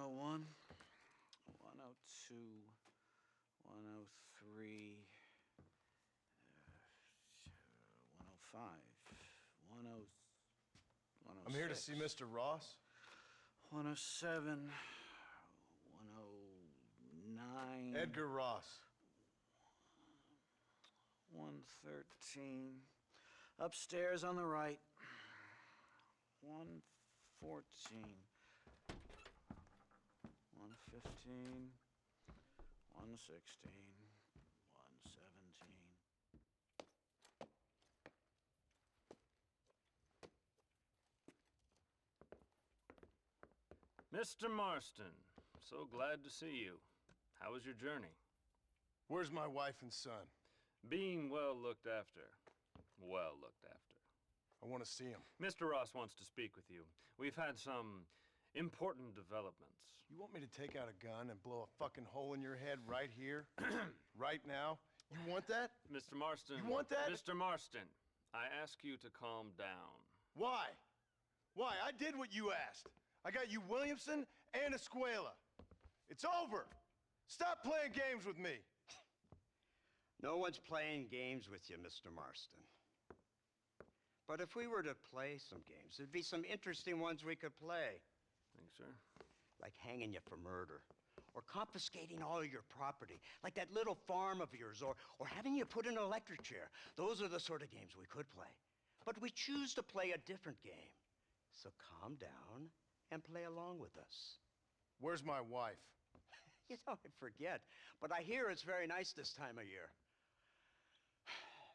101, 102, 103, 105, 106. I'm here to see Mr. Ross. 107, 109. Edgar Ross. 113. Upstairs on the right. 114. 115. 116. 117. Mr. Marston, so glad to see you. How was your journey? Where's my wife and son? Being well looked after. Well looked after. I want to see him. Mr. Ross wants to speak with you. We've had some important developments. You want me to take out a gun and blow a fucking hole in your head right here? Right now? You want that? Mr. Marston. You want that? Mr. Marston, I ask you to calm down. Why? Why? I did what you asked. I got you Williamson and Escuela. It's over. Stop playing games with me. No one's playing games with you, Mr. Marston. But if we were to play some games, there'd be some interesting ones we could play. Thanks, sir. Like hanging you for murder, or confiscating all of your property, like that little farm of yours, or having you put in an electric chair. Those are the sort of games we could play. But we choose to play a different game. So calm down and play along with us. Where's my wife? You know, I forget, but I hear it's very nice this time of year.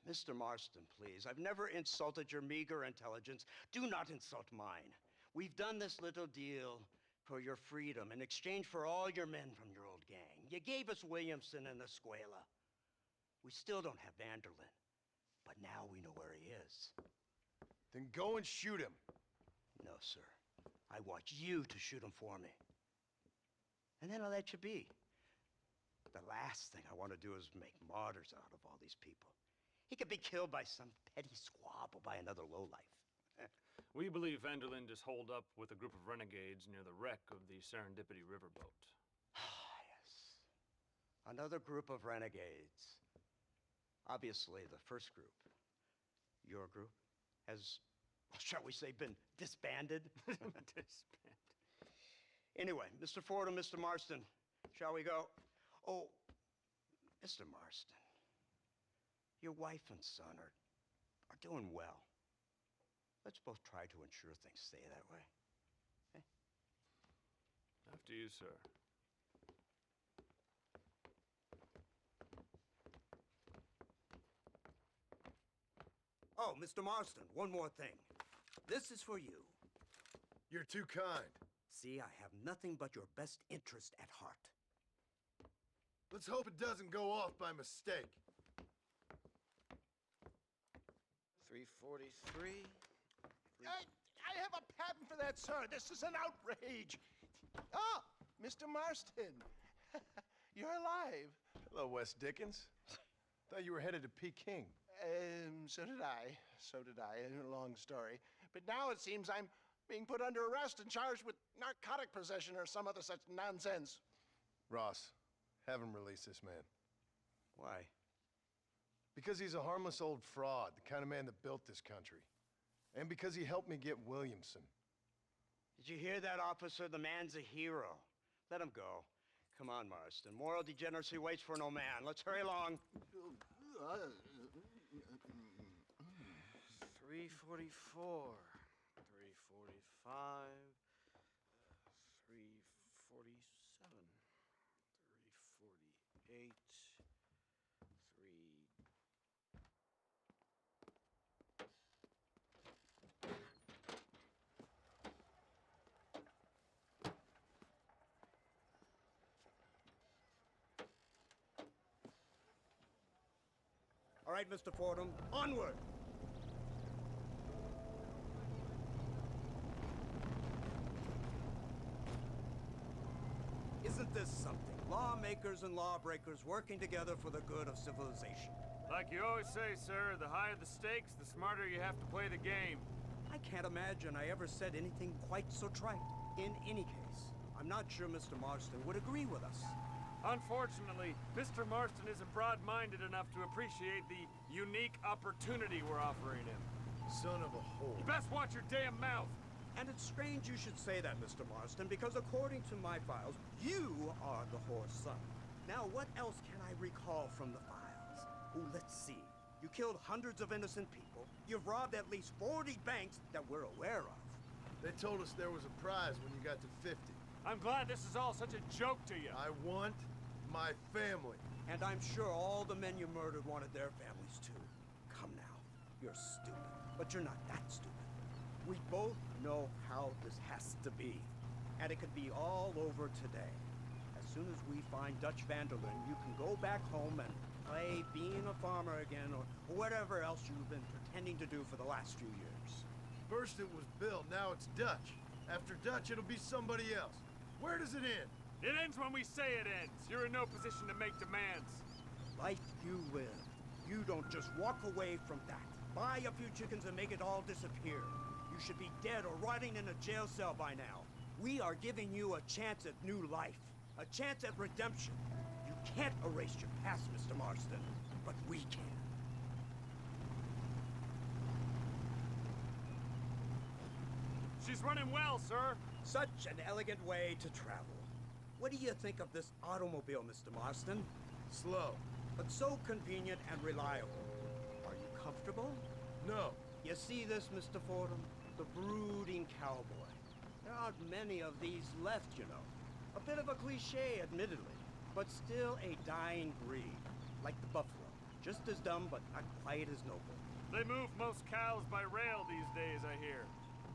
Mr. Marston, please, I've never insulted your meager intelligence. Do not insult mine. We've done this little deal for your freedom in exchange for all your men from your old gang. You gave us Williamson and Escuela. We still don't have Vanderlyn, but now we know where he is. Then go and shoot him. No, sir. I want you to shoot him for me. And then I'll let you be. The last thing I want to do is make martyrs out of all these people. He could be killed by some petty squab or by another lowlife. We believe Vanderlyn is holed up with a group of renegades near the wreck of the Serendipity riverboat. Ah, yes. Another group of renegades. Obviously, the first group, your group, has, well, shall we say, been disbanded? Disbanded. Anyway, Mr. Ford and Mr. Marston, shall we go? Oh, Mr. Marston, your wife and son are doing well. Let's both try to ensure things stay that way. Okay? After you, sir. Oh, Mr. Marston, one more thing. This is for you. You're too kind. See, I have nothing but your best interest at heart. Let's hope it doesn't go off by mistake. 343. I have a patent for that, sir. This is an outrage. Oh, Mr. Marston. You're alive. Hello, Wes Dickens. Thought you were headed to Peking. So did I. So did I. A long story. But now it seems I'm being put under arrest and charged with narcotic possession or some other such nonsense. Ross, have him release this man. Why? Because he's a harmless old fraud, the kind of man that built this country. And because he helped me get Williamson. Did you hear that, officer? The man's a hero. Let him go. Come on, Marston. Moral degeneracy waits for no man. Let's hurry along. 344. 345. 347. 348. 3... All right, Mr. Fordham, onward! Isn't this something? Lawmakers and lawbreakers working together for the good of civilization. Like you always say, sir, the higher the stakes, the smarter you have to play the game. I can't imagine I ever said anything quite so trite. In any case, I'm not sure Mr. Marston would agree with us. Unfortunately, Mr. Marston isn't broad-minded enough to appreciate the unique opportunity we're offering him. Son of a whore. You best watch your damn mouth! And it's strange you should say that, Mr. Marston, because according to my files, you are the whore's son. Now, what else can I recall from the files? Oh, let's see. You killed hundreds of innocent people. You've robbed at least 40 banks that we're aware of. They told us there was a prize when you got to 50. I'm glad this is all such a joke to you. I want my family. And I'm sure all the men you murdered wanted their families too. Come now. You're stupid, but you're not that stupid. We both know how this has to be. And it could be all over today. As soon as we find Dutch Vanderlyn, you can go back home and play being a farmer again, or whatever else you've been pretending to do for the last few years. First it was Bill, now it's Dutch. After Dutch, it'll be somebody else. Where does it end? It ends when we say it ends. You're in no position to make demands. Life you live. You don't just walk away from that. Buy a few chickens and make it all disappear. You should be dead or rotting in a jail cell by now. We are giving you a chance at new life. A chance at redemption. You can't erase your past, Mr. Marston, but we can. She's running well, sir. Such an elegant way to travel. What do you think of this automobile, Mr. Marston? Slow. But so convenient and reliable. Are you comfortable? No. You see this, Mr. Fordham? The brooding cowboy. There aren't many of these left, you know. A bit of a cliche, admittedly, but still a dying breed. Like the buffalo. Just as dumb, but not quite as noble. They move most cows by rail these days, I hear.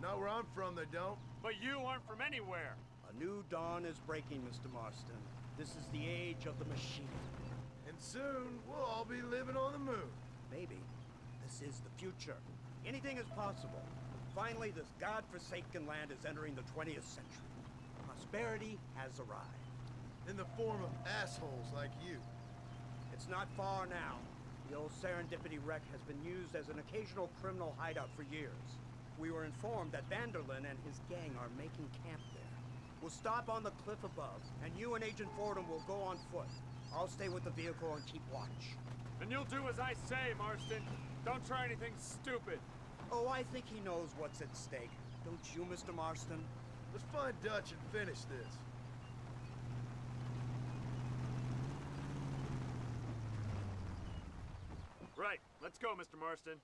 Not where I'm from, they don't. But you aren't from anywhere. A new dawn is breaking, Mr. Marston. This is the age of the machine. And soon, we'll all be living on the moon. Maybe. This is the future. Anything is possible. Finally, this godforsaken land is entering the 20th century. Prosperity has arrived. In the form of assholes like you. It's not far now. The old Serendipity wreck has been used as an occasional criminal hideout for years. We were informed that Vanderlyn and his gang are making camp there. We'll stop on the cliff above, and you and Agent Fordham will go on foot. I'll stay with the vehicle and keep watch. And you'll do as I say, Marston. Don't try anything stupid. Oh, I think he knows what's at stake. Don't you, Mr. Marston? Let's find Dutch and finish this. Right. Let's go, Mr. Marston.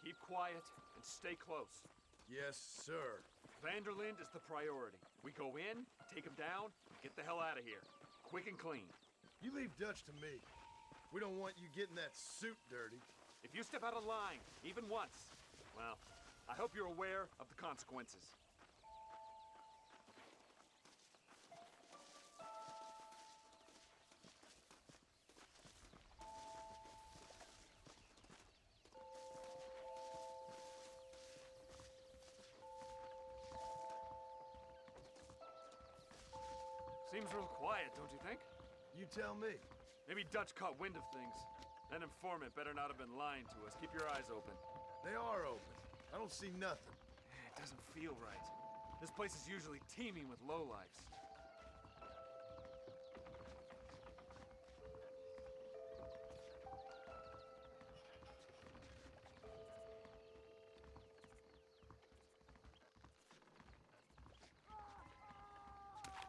Keep quiet and stay close. Yes, sir. Vanderlyn is the priority. We go in, take him down, get the hell out of here. Quick and clean. You leave Dutch to me. We don't want you getting that suit dirty. If you step out of line, even once, well, I hope you're aware of the consequences. Seems real quiet, don't you think? You tell me. Maybe Dutch caught wind of things. That informant better not have been lying to us. Keep your eyes open. They are open. I don't see nothing. It doesn't feel right. This place is usually teeming with lowlifes.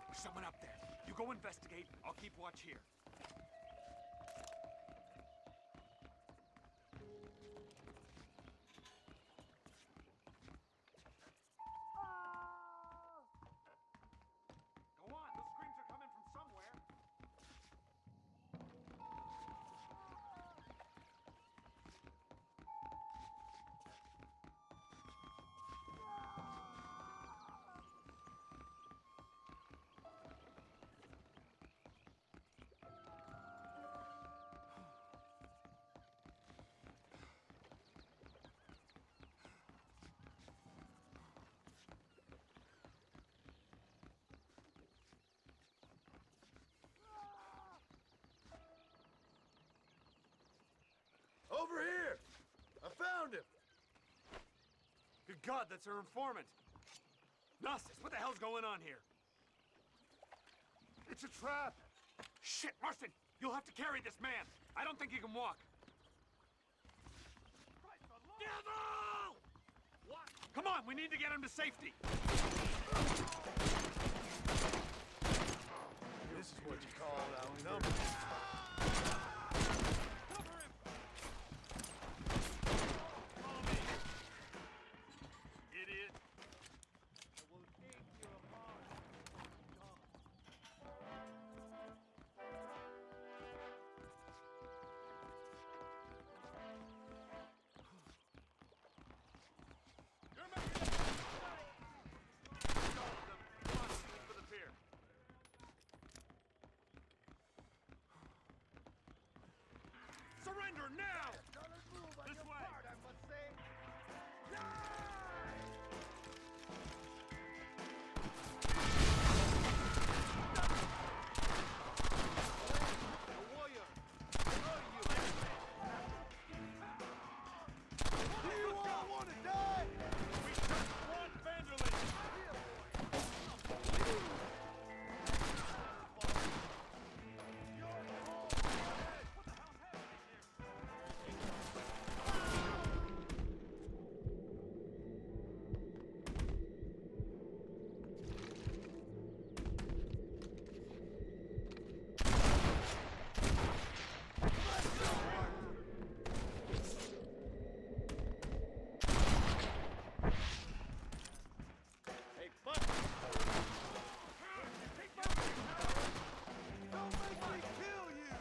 There's someone up there. You go investigate. I'll keep watch here. Go on. Those screams are coming from somewhere. God, that's her informant. Gnostis, what the hell's going on here? It's a trap. Shit, Marston, you'll have to carry this man. I don't think he can walk. Devil! What? Come on, we need to get him to safety. This is what you call outnumbered. Cover him! Follow me. Idiot. I will take you apart. You're making it. All of them. Come on, move for the pier. Surrender now! This way! Do you all want to die? We just want Vanderlyn! Hey, fuck! Don't make me kill you!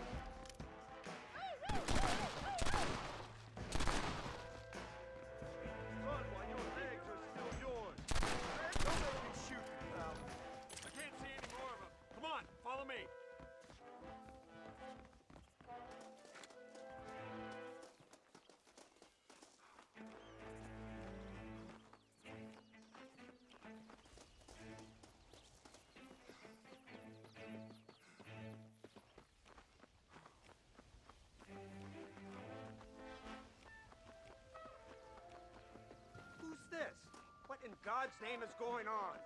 Run while your legs are still yours. Don't make me shoot you, pal. I can't see any more of them. Come on, follow me. Who's this? What in God's name is going on?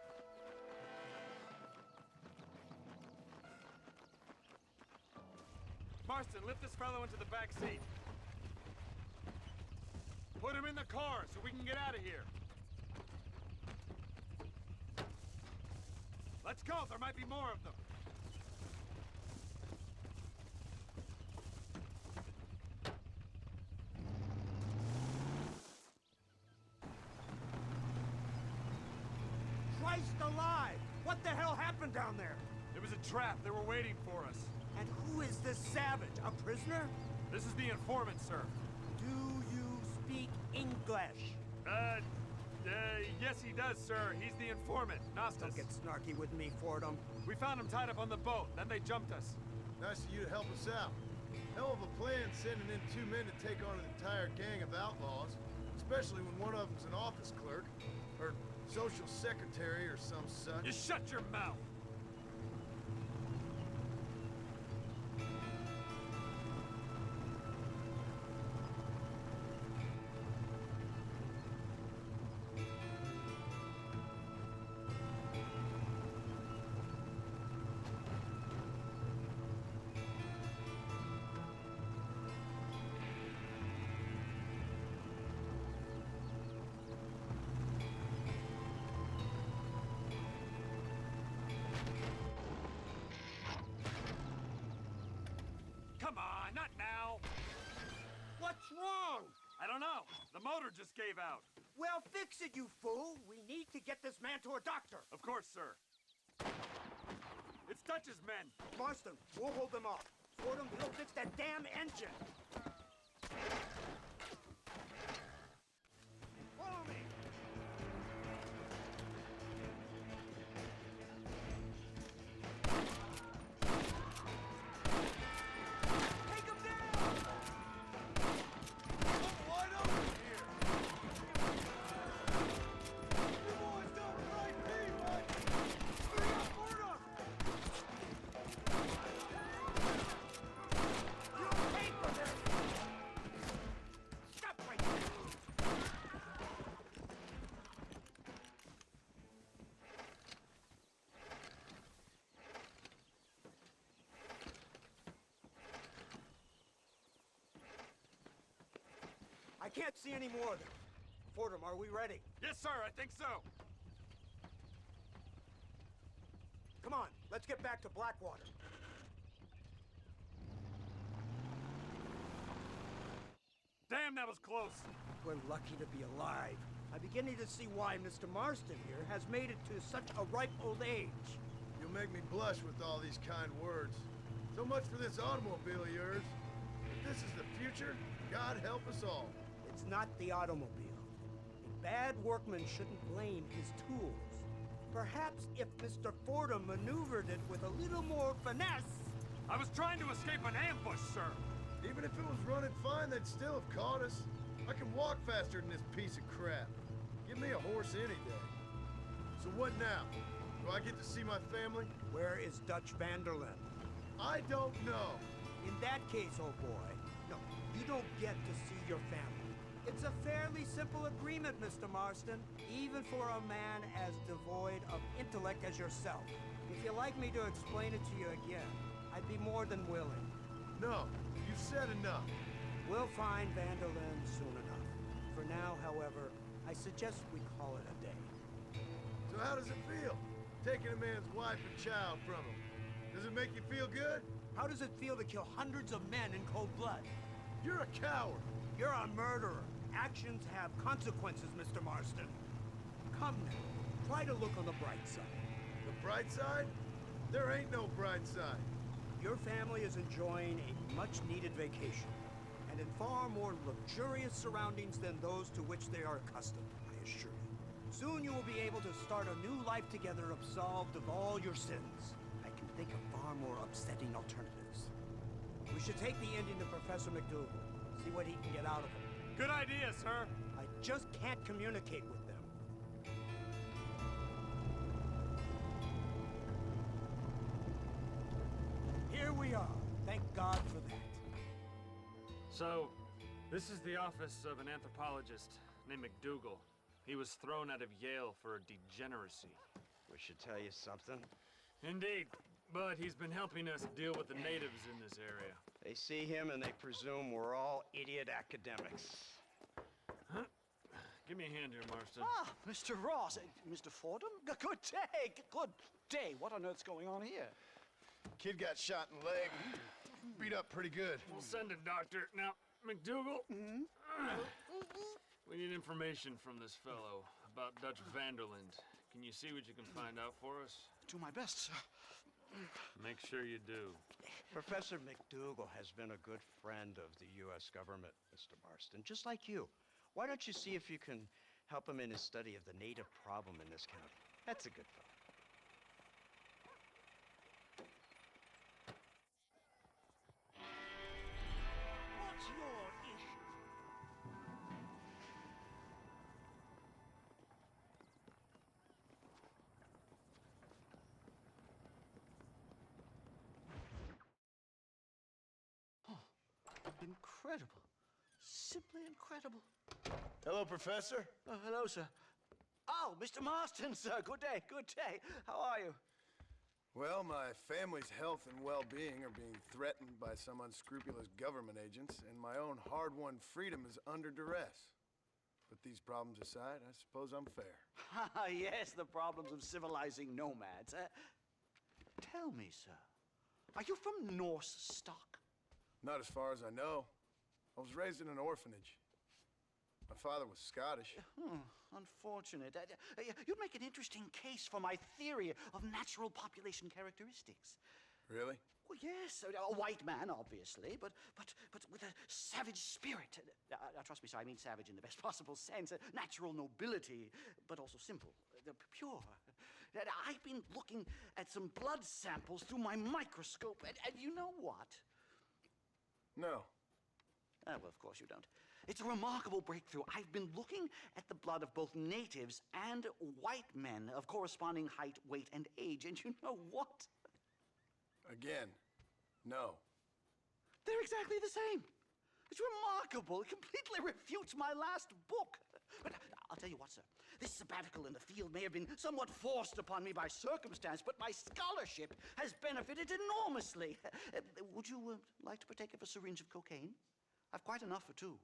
Marston, lift this fellow into the back seat. Put him in the car so we can get out of here. Let's go, there might be more of them. Christ alive! What the hell happened down there? It was a trap, they were waiting for us. And who is this savage? A prisoner? This is the informant, sir. Do you speak English? Yes he does, sir. He's the informant, Gnostis. Don't get snarky with me, Fordham. We found him tied up on the boat, then they jumped us. Nice of you to help us out. Hell of a plan sending in 2 men to take on an entire gang of outlaws, especially when one of them's an office clerk, or social secretary or some such. You shut your mouth! Come on, not now! What's wrong? I don't know. The motor just gave out. Well, fix it, you fool. We need to get this man to a doctor. Of course, sir. It's Dutch's men. Marston, we'll hold them off. Fordham, he'll fix that damn engine. Follow me. Take him down! Wide open here! You boys don't like me, right? Hurry up, Fordham! You'll pay for this! can't see any more of them. Fordham, are we ready? Yes, sir, I think so. Come on, let's get back to Blackwater. Damn, that was close. We're lucky to be alive. I'm beginning to see why Mr. Marston here has made it to such a ripe old age. You'll make me blush with all these kind words. So much for this automobile of yours. If this is the future, God help us all. It's not the automobile. A bad workman shouldn't blame his tools. Perhaps if Mr. Fordham maneuvered it with a little more finesse. I was trying to escape an ambush, sir. Even if it was running fine, they'd still have caught us. I can walk faster than this piece of crap. Give me a horse any day. So what now? Do I get to see my family? Where is Dutch Vanderlyn? I don't know. In that case, old boy, no, you don't get to see your family. It's a fairly simple agreement, Mr. Marston, even for a man as devoid of intellect as yourself. If you'd like me to explain it to you again, I'd be more than willing. No, you've said enough. We'll find Vanderlyn soon enough. For now, however, I suggest we call it a day. So how does it feel, taking a man's wife and child from him? Does it make you feel good? How does it feel to kill hundreds of men in cold blood? You're a coward. You're a murderer. Actions have consequences, Mr. Marston. Come now, try to look on the bright side. The bright side? There ain't no bright side. Your family is enjoying a much-needed vacation, and in far more luxurious surroundings than those to which they are accustomed, I assure you. Soon you will be able to start a new life together, absolved of all your sins. I can think of far more upsetting alternatives. We should take the Indian to Professor McDougal, see what he can get out of him. Good idea, sir. I just can't communicate with them. Here we are. Thank God for that. So, this is the office of an anthropologist named McDougal. He was thrown out of Yale for degeneracy. We should tell you something. Indeed, but he's been helping us deal with the natives in this area. They see him and they presume we're all idiot academics. Huh? Give me a hand here, Marston. Ah, Mr. Ross. Mr. Fordham? Good day. Good day. What on earth's going on here? Kid got shot in the leg. Beat up pretty good. We'll send a doctor. Now, McDougal, we need information from this fellow about Dutch Vanderland. Can you see what you can find out for us? Do my best, sir. Make sure you do. Professor McDougal has been a good friend of the U.S. government, Mr. Marston, just like you. Why don't you see if you can help him in his study of the native problem in this county? That's a good fellow. What's your issue? Incredible. Simply incredible. Hello, Professor. Hello, sir. Oh, Mr. Marston, sir. Good day. Good day. How are you? Well, my family's health and well-being are being threatened by some unscrupulous government agents, and my own hard-won freedom is under duress. But these problems aside, I suppose I'm fair. Yes, the problems of civilizing nomads. Tell me, sir, are you from Norse stock? Not as far as I know. I was raised in an orphanage. My father was Scottish. Unfortunate. You'd make an interesting case for my theory of natural population characteristics. Really? Well, yes, a white man, obviously, but with a savage spirit. Trust me, sir, I mean savage in the best possible sense. Natural nobility, but also simple, pure. I've been looking at some blood samples through my microscope, and you know what? No. Well, of course you don't. It's a remarkable breakthrough. I've been looking at the blood of both natives and white men of corresponding height, weight, and age, and you know what? Again, no. They're exactly the same. It's remarkable. It completely refutes my last book. But I'll tell you what, sir. This sabbatical in the field may have been somewhat forced upon me by circumstance, but my scholarship has benefited enormously. Would you like to partake of a syringe of cocaine? I've quite enough for two.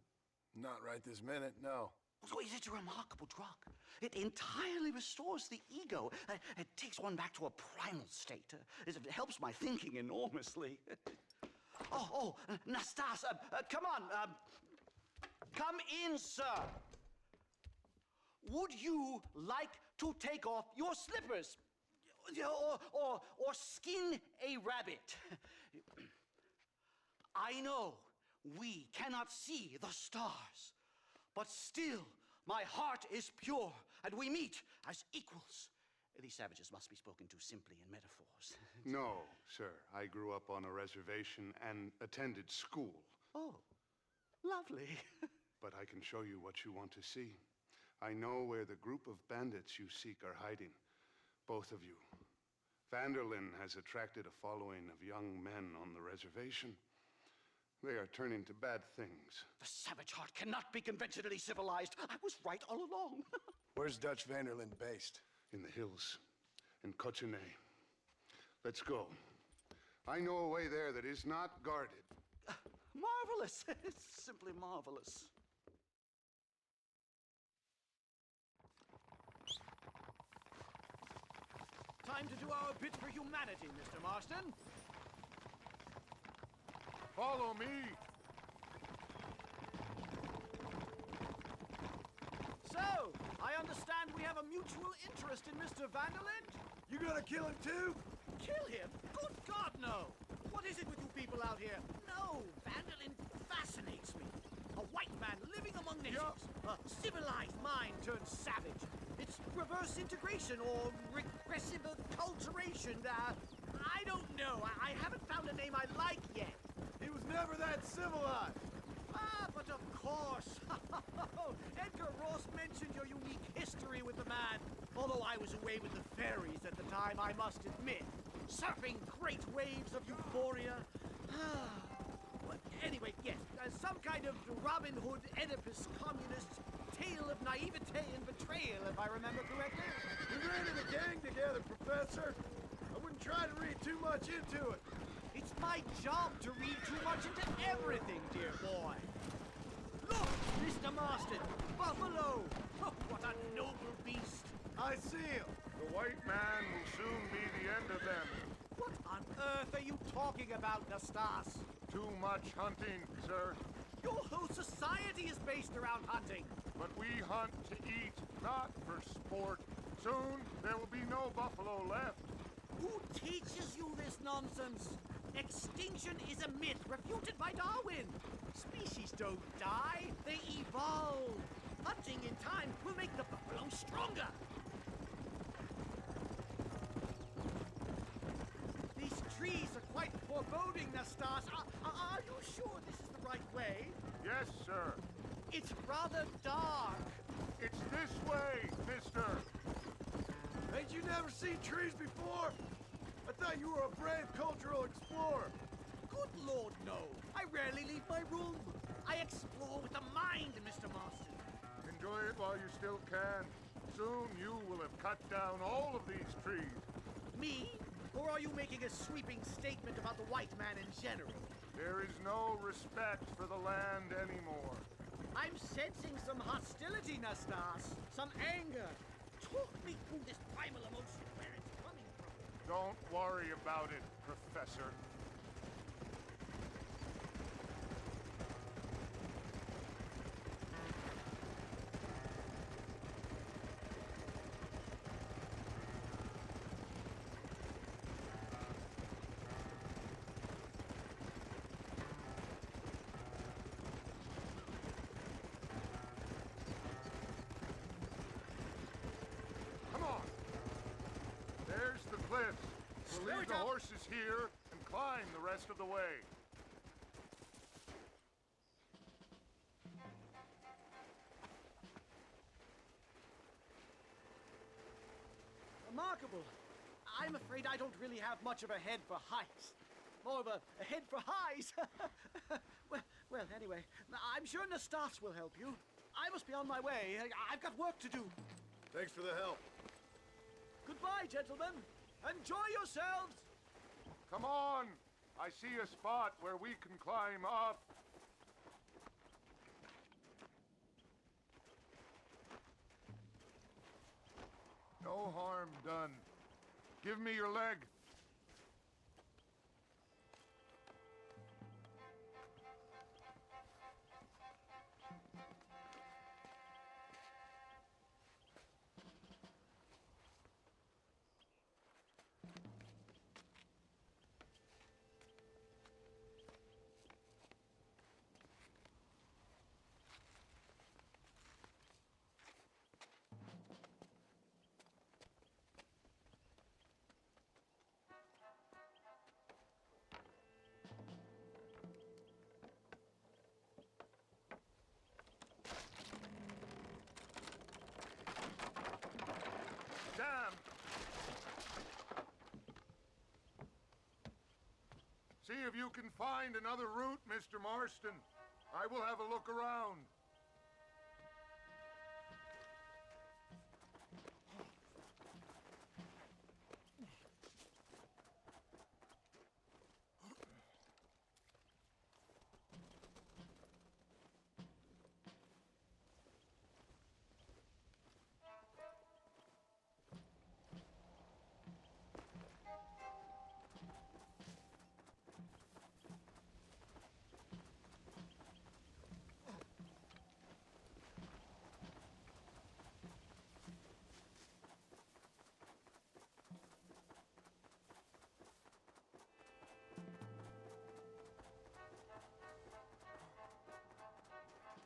Not right this minute, no. So it's a remarkable drug. It entirely restores the ego. It takes one back to a primal state. It helps my thinking enormously. Nastas, come on. Come in, sir. Would you like to take off your slippers? Or skin a rabbit? I know we cannot see the stars, but still my heart is pure, and we meet as equals. These savages must be spoken to simply in metaphors. No, sir. I grew up on a reservation and attended school. Oh, lovely. But I can show you what you want to see. I know where the group of bandits you seek are hiding. Both of you. Vanderlyn has attracted a following of young men on the reservation. They are turning to bad things. The savage heart cannot be conventionally civilized. I was right all along. Where's Dutch Vanderlyn based? In the hills, in Cochene. Let's go. I know a way there that is not guarded. Marvelous. It's simply marvelous. Time to do our bit for humanity, Mr. Marston. Follow me! So, I understand we have a mutual interest in Mr. Vanderlyn? You gonna kill him too? Kill him? Good God, no! What is it with you people out here? No, Vanderlyn fascinates me. A white man living among nations. A civilized mind turned savage. It's reverse integration or regressive acculturation. I don't know. I haven't found a name I like yet. He was never that civilized. Ah, but of course. Edgar Ross mentioned your unique history with the man. Although I was away with the fairies at the time, I must admit. Surfing great waves of euphoria. Well, anyway, yes. Some kind of Robin Hood, Oedipus, communist tale of naivete and betrayal, if I remember correctly. We ran in a gang together, Professor. I wouldn't try to read too much into it. It's my job to read too much into everything, dear boy. Look, Mr. Marston, buffalo. Oh, what a noble beast. I see him. The white man will soon be the end of them. What on earth are you talking about, Nastas? Too much hunting, sir. Your whole society is based around hunting. But we hunt to eat, not for sport. Soon there will be no buffalo left. Who teaches you this nonsense? Extinction is a myth refuted by Darwin. Species don't die, they evolve. Hunting in time will make the buffalo stronger. These trees are quite foreboding, Nastas. Are you sure this is the right way? Yes, sir. It's rather dark. It's this way, mister. Ain't you never seen trees before? I thought you were a brave cultural explorer. Good Lord, no. I rarely leave my room. I explore with the mind, Mr. Marston. Enjoy it while you still can. Soon you will have cut down all of these trees. Me? Or are you making a sweeping statement about the white man in general? There is no respect for the land anymore. I'm sensing some hostility, Nastas. Some anger. Talk me through this primal emotion, where it's coming from. Don't worry about it, Professor. We'll leave the horses here and climb the rest of the way. Remarkable. I'm afraid I don't really have much of a head for heights. More of a head for highs. well, anyway, I'm sure Nastas will help you. I must be on my way. I've got work to do. Thanks for the help. Goodbye, gentlemen. Enjoy yourselves! Come on! I see a spot where we can climb up. No harm done. Give me your leg. Damn! See if you can find another route, Mr. Marston. I will have a look around.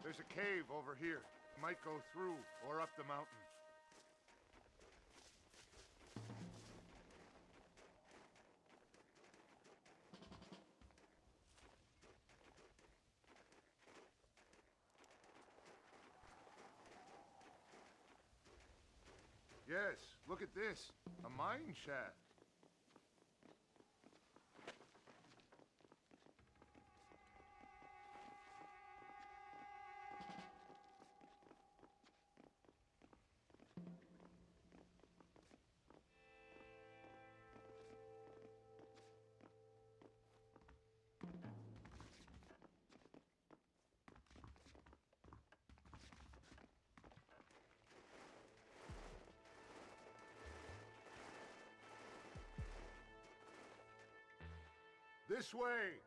There's a cave over here. Might go through or up the mountain. Yes, look at this. A mine shaft. This way!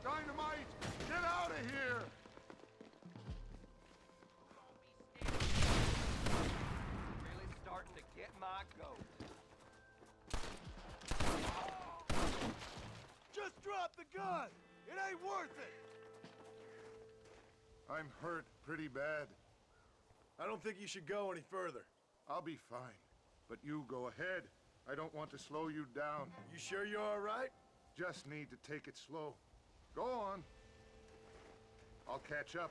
Dynamite! Get out of here! Really starting to get my goat. Just drop the gun! It ain't worth it! I'm hurt pretty bad. I don't think you should go any further. I'll be fine. But you go ahead. I don't want to slow you down. You sure you're all right? Just need to take it slow. Go on. I'll catch up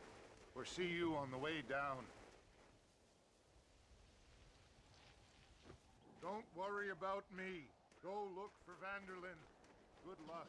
or see you on the way down. Don't worry about me. Go look for Vanderlyn. Good luck.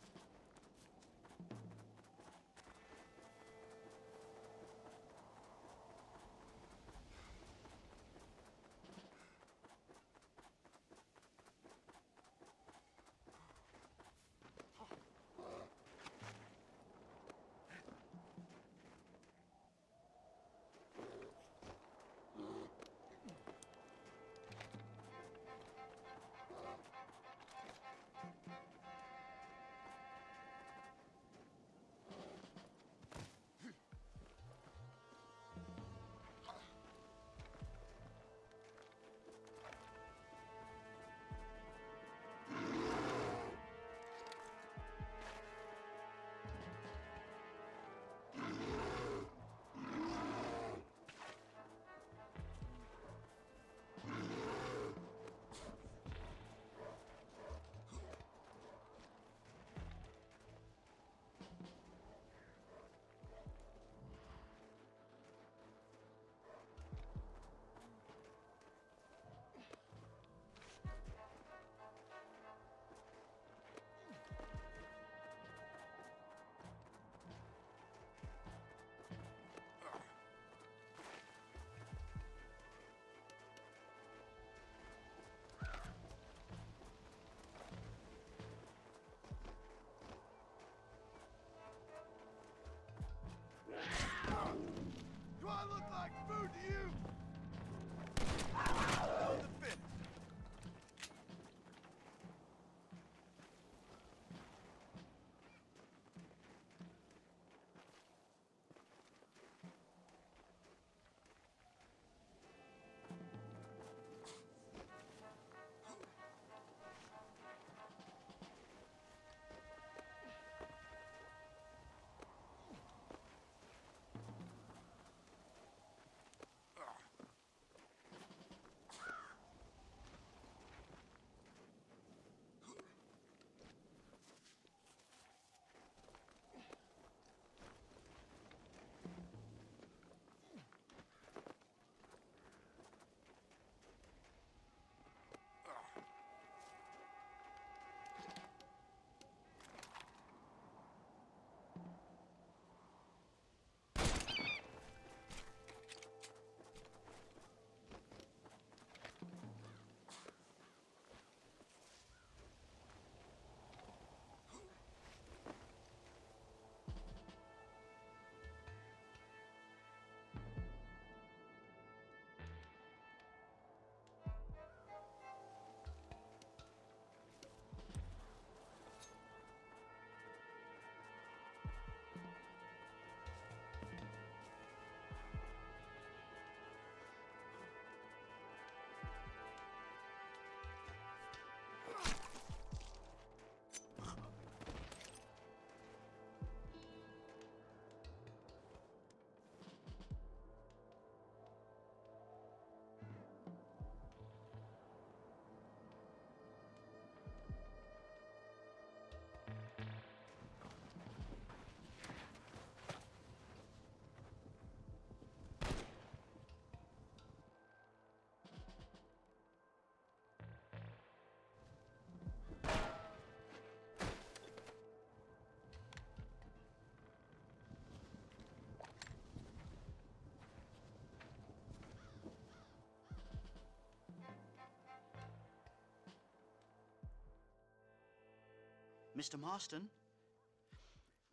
Mr. Marston?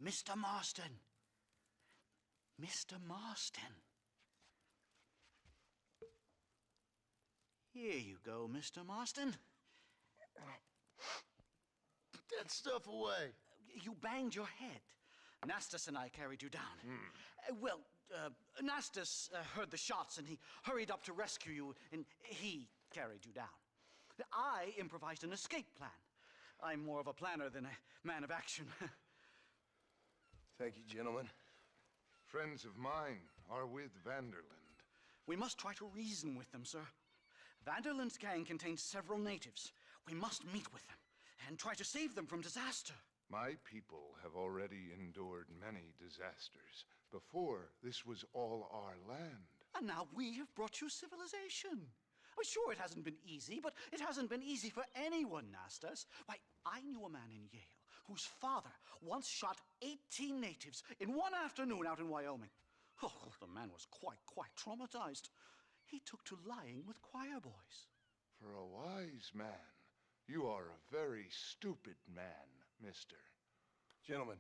Mr. Marston! Mr. Marston! Here you go, Mr. Marston. Put that stuff away. You banged your head. Nastas and I carried you down. Nastas heard the shots and he hurried up to rescue you, and he carried you down. I improvised an escape plan. I'm more of a planner than a man of action. Thank you, gentlemen. Friends of mine are with Vanderland. We must try to reason with them, sir. Vanderland's gang contains several natives. We must meet with them and try to save them from disaster. My people have already endured many disasters. Before, this was all our land. And now we have brought you civilization. Well, sure, it hasn't been easy, but it hasn't been easy for anyone, Nastas. Why, I knew a man in Yale whose father once shot 18 natives in one afternoon out in Wyoming. Oh, the man was quite traumatized. He took to lying with choir boys. For a wise man, you are a very stupid man, mister. Gentlemen,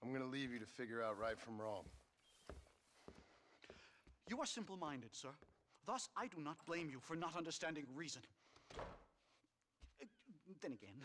I'm gonna leave you to figure out right from wrong. You are simple-minded, sir. Thus, I do not blame you for not understanding reason. Then again,